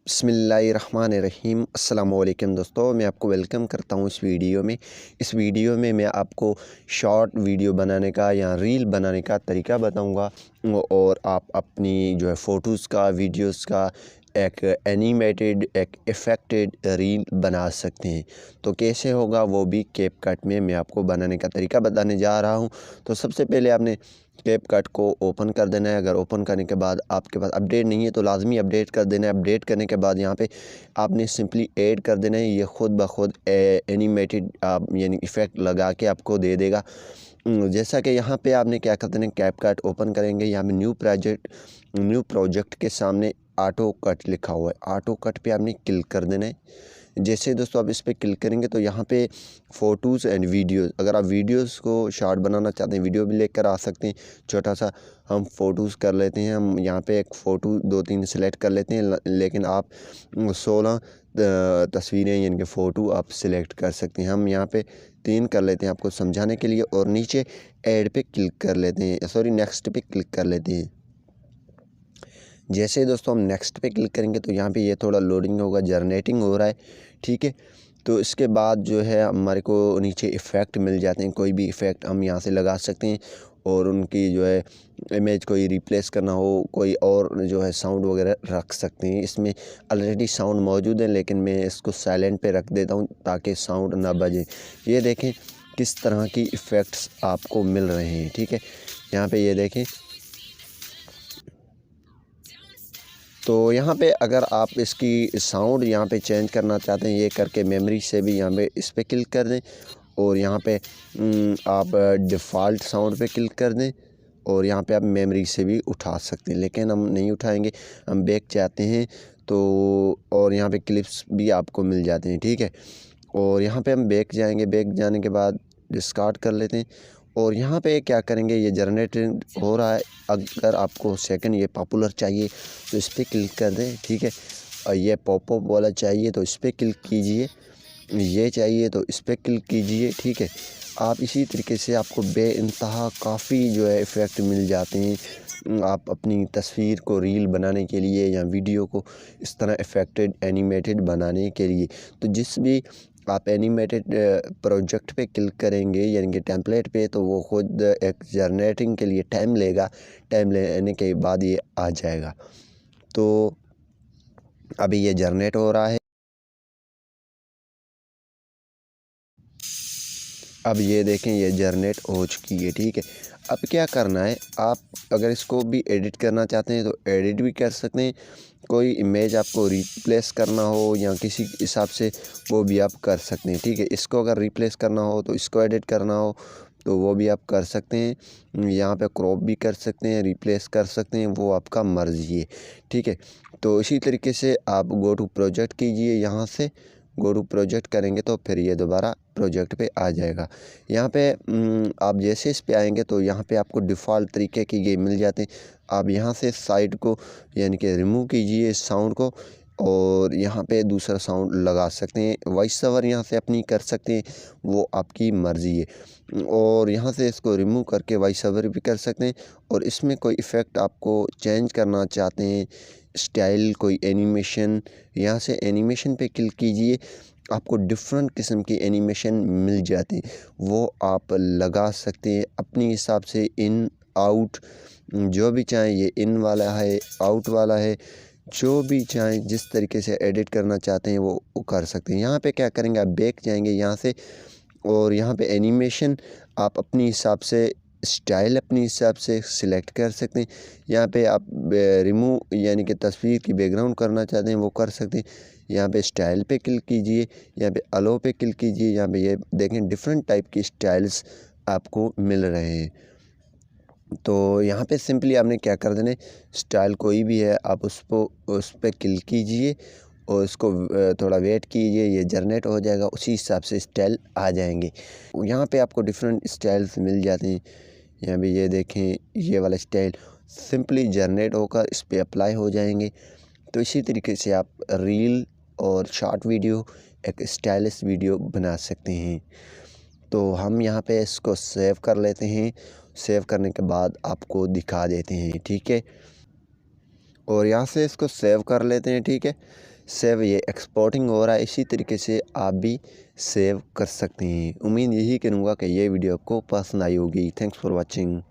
बिस्मिल्लाहिर्रहमानिर्रहीम अस्सलामुअलैकुम दोस्तों, मैं आपको वेलकम करता हूँ इस वीडियो में मैं आपको शॉर्ट वीडियो बनाने का या रील बनाने का तरीका बताऊँगा और आप अपनी जो है फ़ोटोज़ का वीडियोस का एक एनिमेटेड एक इफ़ेक्टेड रील बना सकते हैं। तो कैसे होगा वो भी कैपकट में मैं आपको बनाने का तरीका बताने जा रहा हूँ। तो सबसे पहले आपने कैपकट को ओपन कर देना है। अगर ओपन करने के बाद आपके पास अपडेट नहीं है तो लाजमी अपडेट कर देना है। अपडेट करने के बाद यहाँ पे आपने सिंपली ऐड कर देना है। ये ख़ुद ब खुद एनिमेटेड यानी इफ़ेक्ट लगा के आपको दे देगा। जैसा कि यहाँ पे आपने क्या कर देना है, कैपकट ओपन करेंगे, यहाँ पे न्यू प्रोजेक्ट के सामने ऑटो कट लिखा हुआ है। ऑटो कट पे आपने क्लिक कर देना है। जैसे दोस्तों आप इस पर क्लिक करेंगे तो यहाँ पे फ़ोटोज़ एंड वीडियोज़, अगर आप वीडियोज़ को शॉर्ट बनाना चाहते हैं वीडियो भी लेकर आ सकते हैं। छोटा सा हम फ़ोटोज़ कर लेते हैं। हम यहाँ पे एक फ़ोटो 2-3 सेलेक्ट कर लेते हैं, लेकिन आप 16 तस्वीरें यानी कि फ़ोटो आप सिलेक्ट कर सकते हैं। हम यहाँ पे 3 कर लेते हैं आपको समझाने के लिए और नीचे ऐड पे क्लिक कर लेते हैं, सॉरी नेक्स्ट पे क्लिक कर लेते हैं। जैसे दोस्तों हम नेक्स्ट पे क्लिक करेंगे तो यहाँ पे ये थोड़ा लोडिंग होगा, जनरेटिंग हो रहा है, ठीक है। तो इसके बाद जो है हमारे को नीचे इफ़ेक्ट मिल जाते हैं। कोई भी इफ़ेक्ट हम यहाँ से लगा सकते हैं और उनकी जो है इमेज कोई रिप्लेस करना हो, कोई और जो है साउंड वगैरह रख सकते हैं। इसमें ऑलरेडी साउंड मौजूद है, लेकिन मैं इसको साइलेंट पे रख देता हूँ ताकि साउंड ना बजे। ये देखें किस तरह की इफ़ेक्ट्स आपको मिल रहे हैं, ठीक है। यहाँ पे ये देखें। तो यहाँ पे अगर आप इसकी साउंड यहाँ पे चेंज करना चाहते हैं, ये करके मेमोरी से भी यहाँ पे इस पर क्लिक कर दें और यहाँ पे आप डिफ़ॉल्ट साउंड पे क्लिक कर दें और यहाँ पे आप मेमोरी से भी उठा सकते हैं, लेकिन हम नहीं उठाएंगे, हम बैक चाहते हैं तो। और यहाँ पे क्लिप्स भी आपको मिल जाते हैं, ठीक है। और यहाँ पे हम बैक जाएंगे, बैक जाने के बाद डिस्कार्ड कर लेते हैं और यहाँ पे क्या करेंगे, ये जनरेटेड हो रहा है। अगर आपको सेकंड ये पॉपुलर चाहिए तो इस पर क्लिक कर दें, ठीक है। और ये पॉपअप वाला चाहिए तो इस पर क्लिक कीजिए, ये चाहिए तो इस पर क्लिक कीजिए, ठीक है। आप इसी तरीके से आपको बेइंतहा काफ़ी जो है इफ़ेक्ट मिल जाते हैं। आप अपनी तस्वीर को रील बनाने के लिए या वीडियो को इस तरह इफ़ेक्टेड एनिमेटेड बनाने के लिए, तो जिस भी आप एनिमेटेड प्रोजेक्ट पे क्लिक करेंगे यानी कि टेम्पलेट पे, तो वो ख़ुद एक जनरेटिंग के लिए टाइम लेगा। टाइम लेने के बाद ये आ जाएगा। तो अभी ये जनरेट हो रहा है। अब ये देखें ये जनरेट हो चुकी है, ठीक है। अब क्या करना है, आप अगर इसको भी एडिट करना चाहते हैं तो एडिट भी कर सकते हैं। कोई इमेज आपको रिप्लेस करना हो या किसी हिसाब से वो भी आप कर सकते हैं, ठीक है। इसको अगर रिप्लेस करना हो तो इसको एडिट करना हो तो वो भी आप कर सकते हैं। यहाँ पे क्रॉप भी कर सकते हैं, रिप्लेस कर सकते हैं, वो आपका मर्ज़ी है, ठीक है। तो इसी तरीके से आप गो टू प्रोजेक्ट कीजिए। यहाँ से गो टू प्रोजेक्ट करेंगे तो फिर ये दोबारा प्रोजेक्ट पे आ जाएगा। यहाँ पे आप जैसे इस पे आएंगे तो यहाँ पे आपको डिफ़ॉल्ट तरीके की गेम मिल जाते हैं। आप यहाँ से साइड को यानी कि रिमूव कीजिए इस साउंड को और यहाँ पे दूसरा साउंड लगा सकते हैं। वॉइस ओवर यहाँ से अपनी कर सकते हैं, वो आपकी मर्ज़ी है। और यहाँ से इसको रिमूव करके वॉइस ओवर भी कर सकते हैं। और इसमें कोई इफ़ेक्ट आपको चेंज करना चाहते हैं, स्टाइल कोई एनिमेशन, यहाँ से एनिमेशन पे क्लिक कीजिए। आपको डिफरेंट किस्म की एनिमेशन मिल जाती है, वो आप लगा सकते हैं अपने हिसाब से। इन आउट जो भी चाहें, ये इन वाला है, आउट वाला है, जो भी चाहें जिस तरीके से एडिट करना चाहते हैं वो कर सकते हैं। यहाँ पे क्या करेंगे, आप बैक जाएंगे यहाँ से और यहाँ पे एनिमेशन आप अपने हिसाब से, स्टाइल अपने हिसाब से सिलेक्ट कर सकते हैं। यहाँ पे आप रिमूव यानी कि तस्वीर की बैकग्राउंड करना चाहते हैं वो कर सकते हैं। यहाँ पे स्टाइल पे क्लिक कीजिए, यहाँ पे अलो पे क्लिक कीजिए। यहाँ पे ये देखें डिफरेंट टाइप की स्टाइल्स आपको मिल रहे हैं। तो यहाँ पे सिंपली आपने क्या कर देना है, स्टाइल कोई भी है आप उस पर क्लिक कीजिए और उसको थोड़ा वेट कीजिए, ये जनरेट हो जाएगा, उसी हिसाब से स्टाइल आ जाएंगे। यहाँ पे आपको डिफरेंट स्टाइल्स मिल जाते हैं। यहाँ भी ये देखें ये वाला स्टाइल सिंपली जनरेट होकर इस पर अप्लाई हो जाएंगे। तो इसी तरीके से आप रील और शॉर्ट वीडियो एक स्टाइलिश वीडियो बना सकते हैं। तो हम यहाँ पे इसको सेव कर लेते हैं। सेव करने के बाद आपको दिखा देते हैं, ठीक है। और यहाँ से इसको सेव कर लेते हैं, ठीक है। सेव ये एक्सपोर्टिंग हो रहा है, इसी तरीके से आप भी सेव कर सकते हैं। उम्मीद यही करूँगा कि ये वीडियो आपको पसंद आई होगी। Thanks for watching.